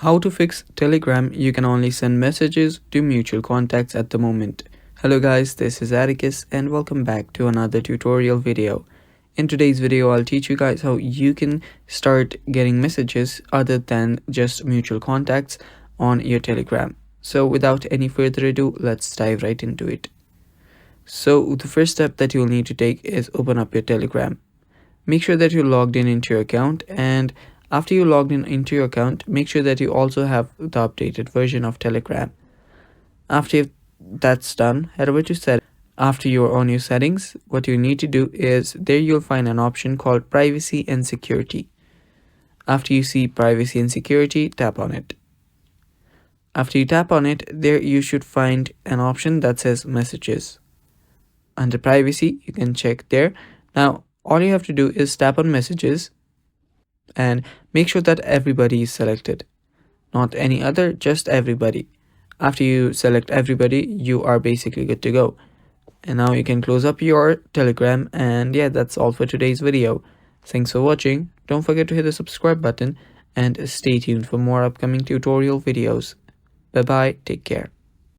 How to fix Telegram you can only send messages to mutual contacts at the moment. Hello guys, this is Atticus and welcome back to another tutorial video. In today's video, I'll teach you guys how you can start getting messages other than just mutual contacts on your Telegram. So without any further ado, let's dive right into it. So the first step that you'll need to take is open up your Telegram. Make sure that you're logged in into your account, and after you logged in into your account, make sure that you also have the updated version of Telegram. After that's done, head over to settings. After you're on your settings, what you need to do is there you'll find an option called privacy and security. After you see privacy and security, tap on it. After you tap on it, there you should find an option that says messages. Under privacy, you can check there. Now all you have to do is tap on messages and make sure that everybody is selected, not any other, just everybody. After you select everybody, you are basically good to go. And now you can close up your Telegram, and yeah, that's all for today's video. Thanks for watching. Don't forget to hit the subscribe button and stay tuned for more upcoming tutorial videos. Bye bye, take care.